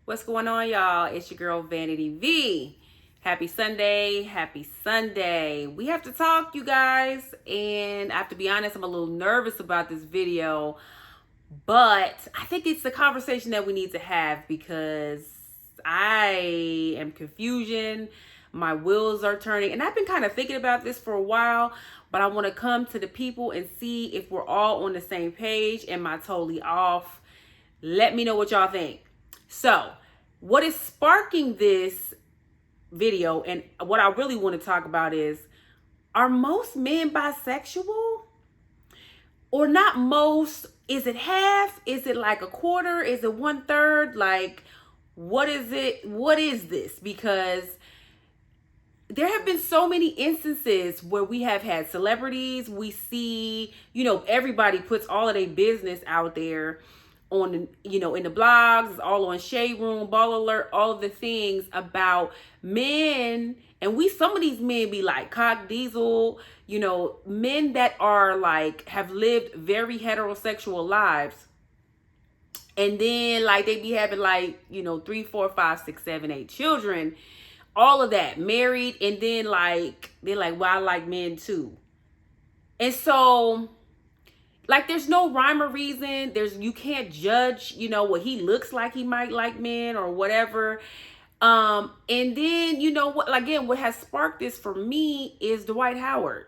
What's going on, y'all? It's your girl Vanity V. Happy Sunday. Happy Sunday. We have to talk, you guys. And I have to be honest, I'm a little nervous about this video. But I think it's the conversation that we need to have because I am confusion. My wheels are turning. And I've been kind of thinking about this for a while. But I want to come to the people and see if we're all on the same page. Am I totally off? Let me know what y'all think. So, what is sparking this video and what I really want to talk about is, are most men bisexual? Or not most? Is it half? Is it like a quarter? Is it 1/3? Like, what is it? What is this? Because there have been so many instances where we have had celebrities. We see, everybody puts all of their business out there on, in the blogs, it's all on Shade Room, Ball Alert, all of the things about men. And some of these men be like cock diesel, men that are like, have lived very heterosexual lives. And then like they be having like, 3, 4, 5, 6, 7, 8 children, all of that, married. And then like, they're like, well, I like men too. And so like, there's no rhyme or reason. You can't judge, what he looks like. He might like men or whatever. And then, what has sparked this for me is Dwight Howard.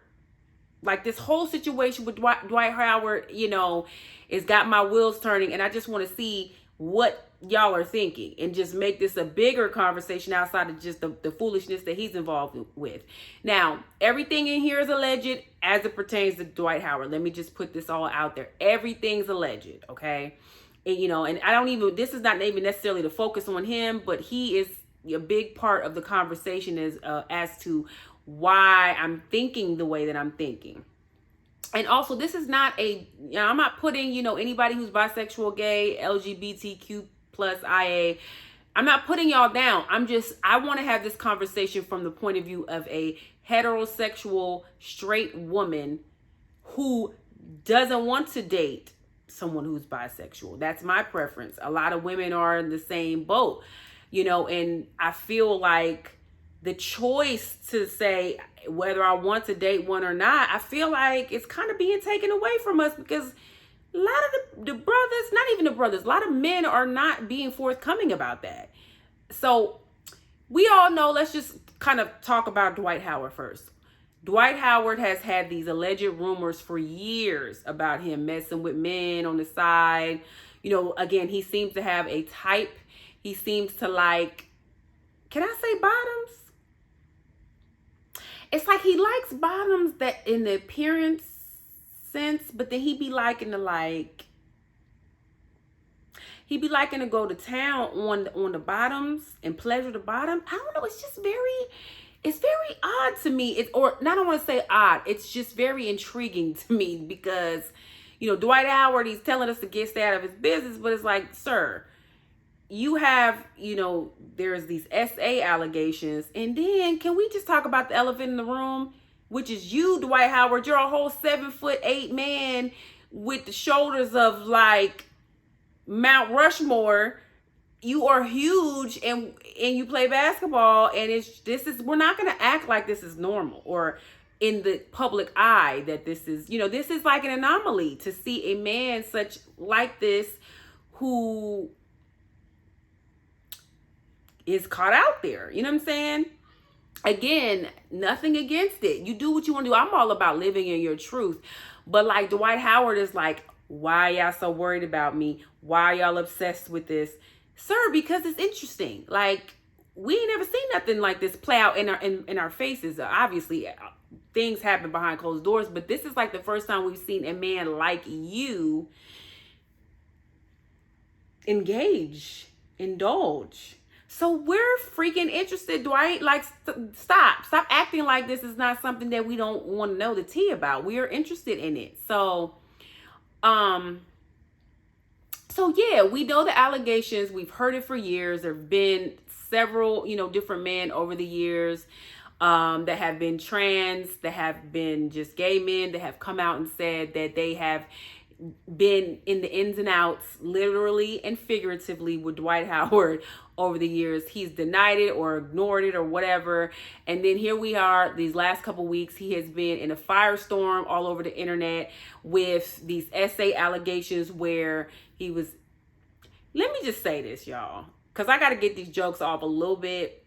Like, this whole situation with Dwight Howard, it's got my wheels turning. And I just want to see what y'all are thinking and just make this a bigger conversation outside of just the foolishness that he's involved with. Now, everything in here is alleged as it pertains to Dwight Howard. Let me just put this all out there. Everything's alleged, okay? And, and this is not even necessarily the focus on him, but he is a big part of the conversation as to why I'm thinking the way that I'm thinking. And also, this is not I'm not putting, anybody who's bisexual, gay, LGBTQ plus IA, I'm not putting y'all down. I want to have this conversation from the point of view of a heterosexual, straight woman who doesn't want to date someone who's bisexual. That's my preference. A lot of women are in the same boat, and I feel like the choice to say whether I want to date one or not, I feel like it's kind of being taken away from us because a lot of the brothers, not even the brothers, a lot of men are not being forthcoming about that. So we all know, let's just kind of talk about Dwight Howard first. Dwight Howard has had these alleged rumors for years about him messing with men on the side. Again, he seems to have a type. He seems to like, can I say bottoms? It's like he likes bottoms that in the appearance sense, but then he be liking to go to town on the bottoms and pleasure the bottom. I don't know. It's just it's very odd to me. I don't want to say odd. It's just very intriguing to me because, Dwight Howard, he's telling us to get stay out of his business, but it's like, sir, you have, there's these SA allegations. And then can we just talk about the elephant in the room, which is you, Dwight Howard? You're a whole 7'8" man with the shoulders of like Mount Rushmore. You are huge and you play basketball. And we're not going to act like this is normal or in the public eye that this is, this is like an anomaly to see a man such like this who is caught out there. You know what I'm saying? Again, nothing against it. You do what you want to do. I'm all about living in your truth. But like Dwight Howard is like, why y'all so worried about me? Why y'all obsessed with this? Sir, because it's interesting. Like, we ain't never seen nothing like this play out in our faces. Obviously, things happen behind closed doors, but this is like the first time we've seen a man like you indulge. So we're freaking interested, Dwight. Like, stop acting like this is not something that we don't want to know the tea about. We are interested in it. So yeah, we know the allegations. We've heard it for years. There have been several, different men over the years that have been trans, that have been just gay men that have come out and said that they have been in the ins and outs, literally and figuratively, with Dwight Howard over the years. He's denied it or ignored it or whatever. And then here we are, these last couple weeks, he has been in a firestorm all over the internet with these essay allegations where he was, let me just say this, y'all, because I got to get these jokes off a little bit.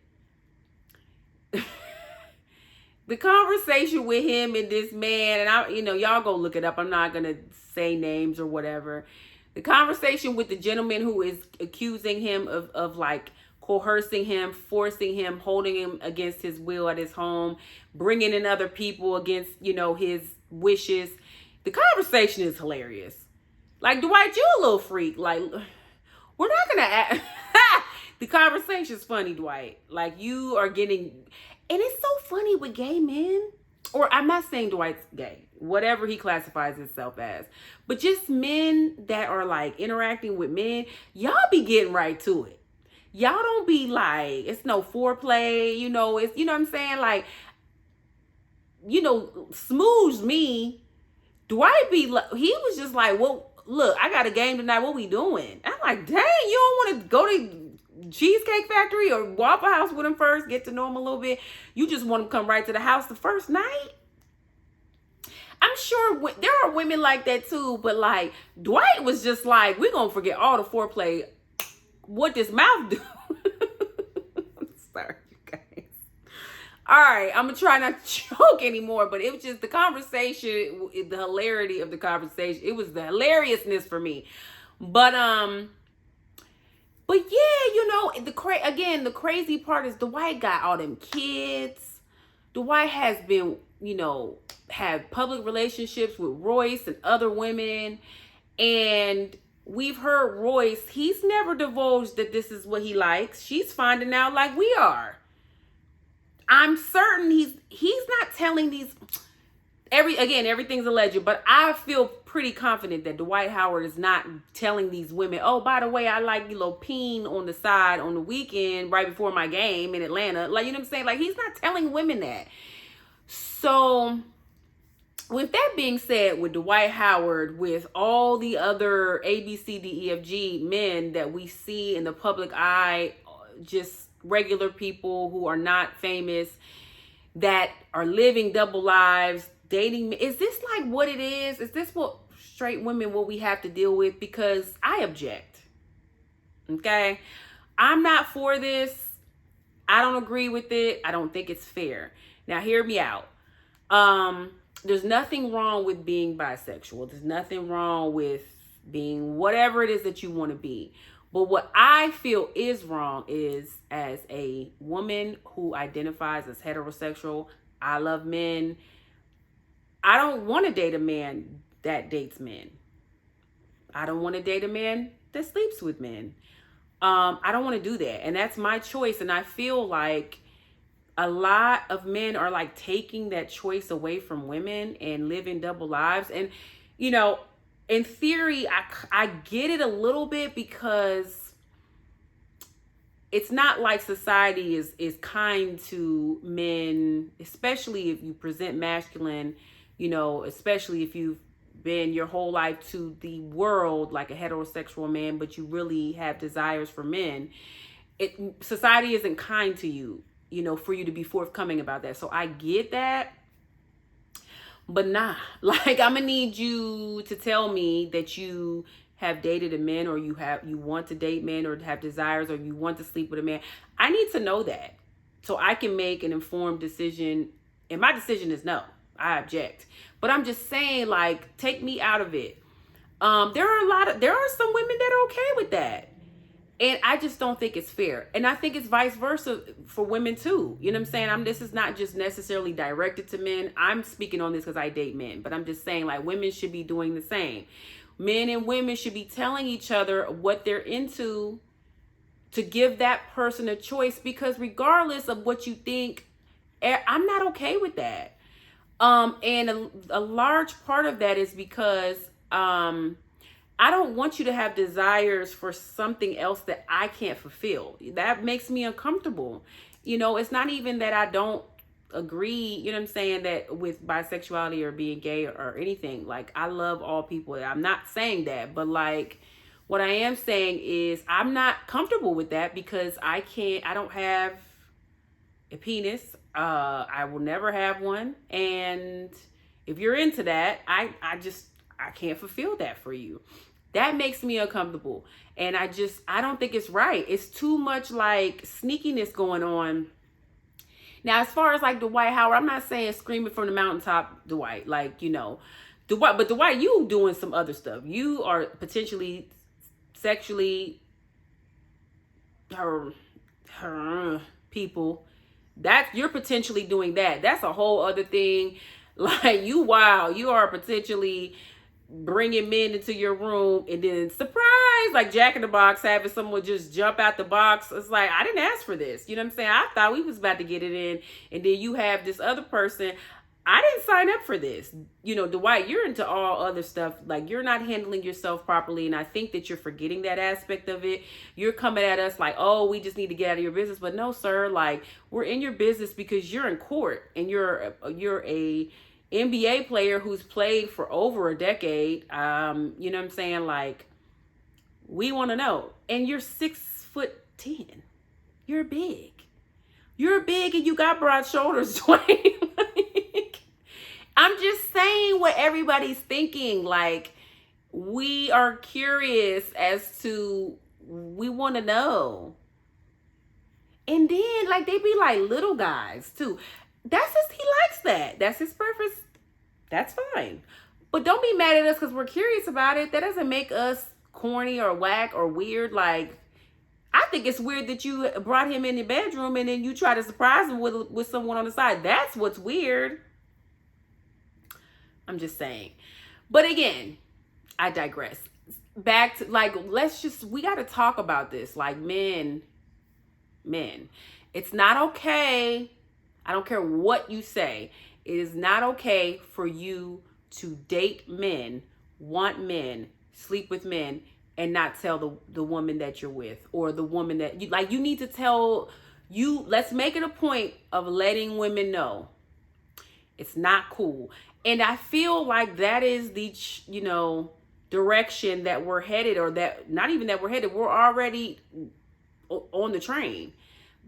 The conversation with him and this man, and y'all go look it up. I'm not going to say names or whatever. The conversation with the gentleman who is accusing him of like coercing him, forcing him, holding him against his will at his home, bringing in other people against, his wishes. The conversation is hilarious. Like, Dwight, you a little freak. Like, we're not going to the conversation's funny, Dwight. Like, you are getting... And it's so funny with gay men, or I'm not saying Dwight's gay, whatever he classifies himself as, but just men that are like interacting with men, y'all be getting right to it. Y'all don't be like, it's no foreplay, it's, what I'm saying? Like, smooze me. Dwight be like, he was just like, well, look, I got a game tonight. What we doing? I'm like, dang, you don't want to go to Cheesecake Factory or Waffle House with him first, get to know him a little bit? You just want to come right to the house the first night? I'm sure there are women like that too, but like Dwight was just like, we're gonna forget all the foreplay. What this mouth do? I'm sorry, you guys. All right, I'm gonna try not to joke anymore, but it was just the conversation, the hilarity of the conversation. It was the hilariousness for me, but yeah, the crazy part is Dwight got all them kids. Dwight has been, had public relationships with Royce and other women. And we've heard Royce, he's never divulged that this is what he likes. She's finding out like we are. I'm certain he's not telling these... everything's alleged, but I feel pretty confident that Dwight Howard is not telling these women, oh, by the way, I like peen on the side on the weekend right before my game in Atlanta. Like, you know what I'm saying? Like, he's not telling women that. So with that being said, with Dwight Howard, with all the other A, B, C, D, E, F, G men that we see in the public eye, just regular people who are not famous, that are living double lives, dating, is this like what it is? Is this what straight women, what we have to deal with? Because I object. Okay? I'm not for this. I don't agree with it. I don't think it's fair. Now, hear me out. There's nothing wrong with being bisexual. There's nothing wrong with being whatever it is that you want to be. But what I feel is wrong is, as a woman who identifies as heterosexual, I love men, I don't want to date a man that dates men. I don't want to date a man that sleeps with men. I don't want to do that. And that's my choice. And I feel like a lot of men are like taking that choice away from women and living double lives. And, in theory, I get it a little bit, because it's not like society is kind to men, especially if you present masculine, especially if you've been your whole life to the world like a heterosexual man, but you really have desires for men. Society isn't kind to you, for you to be forthcoming about that. So I get that. But nah, like, I'm gonna need you to tell me that you have dated a man, or you want to date men, or have desires, or you want to sleep with a man. I need to know that so I can make an informed decision. And my decision is no, I object. But I'm just saying, like, take me out of it. There are some women that are okay with that. And I just don't think it's fair. And I think it's vice versa for women too. You know what I'm saying? This is not just necessarily directed to men. I'm speaking on this because I date men. But I'm just saying, like, women should be doing the same. Men and women should be telling each other what they're into, to give that person a choice. Because regardless of what you think, I'm not okay with that. And a large part of that is because I don't want you to have desires for something else that I can't fulfill. That makes me uncomfortable. It's not even that I don't agree, you know what I'm saying, that with bisexuality or being gay or anything. Like, I love all people. I'm not saying that, but like, what I am saying is I'm not comfortable with that because I don't have a penis. I will never have one. And if you're into that, I can't fulfill that for you. That makes me uncomfortable. And I don't think it's right. It's too much like sneakiness going on. Now, as far as like Dwight Howard, I'm not saying screaming from the mountaintop, Dwight, like, you know, Dwight, but Dwight, you doing some other stuff. You are potentially sexually people. You're potentially doing that. That's a whole other thing. Like, you are potentially bringing men into your room and then surprise, like Jack in the Box, having someone just jump out the box. It's like, I didn't ask for this. You know what I'm saying? I thought we was about to get it in. And then you have this other person. I didn't sign up for this. You know, Dwight, you're into all other stuff. Like, you're not handling yourself properly. And I think that you're forgetting that aspect of it. You're coming at us like, oh, we just need to get out of your business. But no, sir, like, we're in your business because you're in court and you're a NBA player who's played for over a decade. You know what I'm saying? Like, we want to know. And you're 6'10". You're big. You're big and you got broad shoulders, Dwayne. I'm just saying what everybody's thinking. Like, we are curious as to, we want to know. And then, like, they be like little guys too. That's just, he likes that. That's his preference. That's fine. But don't be mad at us because we're curious about it. That doesn't make us corny or whack or weird. Like, I think it's weird that you brought him in the bedroom and then you try to surprise him with someone on the side. That's what's weird. I'm just saying. But again, I digress. Back to, like, we got to talk about this. Like, men, it's not okay. I don't care what you say. It is not okay for you to date men, want men, sleep with men, and not tell the woman that you're with, or the woman that you like. You need to tell you. Let's make it a point of letting women know it's not cool. And I feel like that is the, you know, direction that we're headed, or that, not even that we're headed, we're already on the train,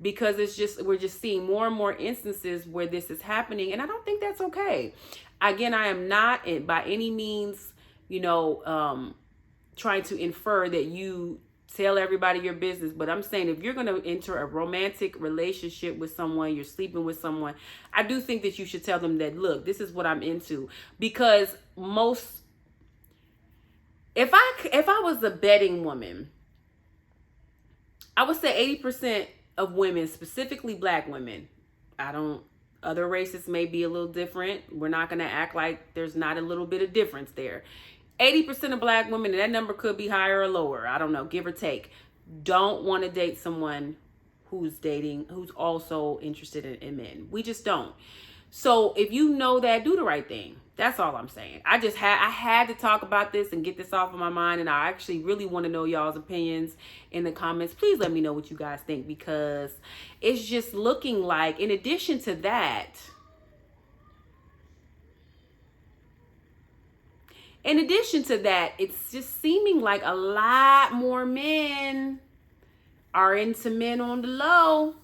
because we're just seeing more and more instances where this is happening. And I don't think that's okay. Again, I am not by any means, you know, trying to infer that you tell everybody your business, but I'm saying if you're going to enter a romantic relationship with someone, you're sleeping with someone, I do think that you should tell them that, look, this is what I'm into. Because if I was a betting woman, I would say 80% of women, specifically black women, other races may be a little different. We're not going to act like there's not a little bit of difference there. 80% of black women, and that number could be higher or lower, I don't know, give or take, don't want to date someone who's also interested in men. We just don't. So if you know that, do the right thing. That's all I'm saying. I had to talk about this and get this off of my mind, and I actually really want to know y'all's opinions in the comments. Please let me know what you guys think, because it's just looking like, in addition to that, it's just seeming like a lot more men are into men on the low.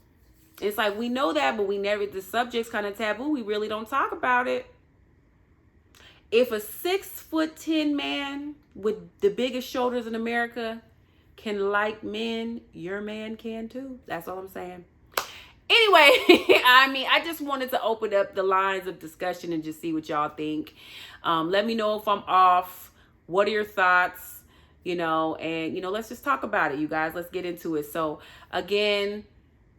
It's like, we know that, but the subject's kind of taboo. We really don't talk about it. If a 6'10" man with the biggest shoulders in America can like men, your man can too. That's all I'm saying. Anyway, I mean, I just wanted to open up the lines of discussion and just see what y'all think. Let me know if I'm off. What are your thoughts? You know, and, you know, let's just talk about it, you guys. Let's get into it. So, again,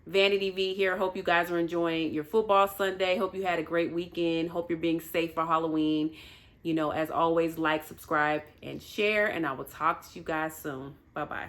Vanity V here. Hope you guys are enjoying your football Sunday. Hope you had a great weekend. Hope you're being safe for Halloween. You know, as always, like, subscribe, and share. And I will talk to you guys soon. Bye-bye.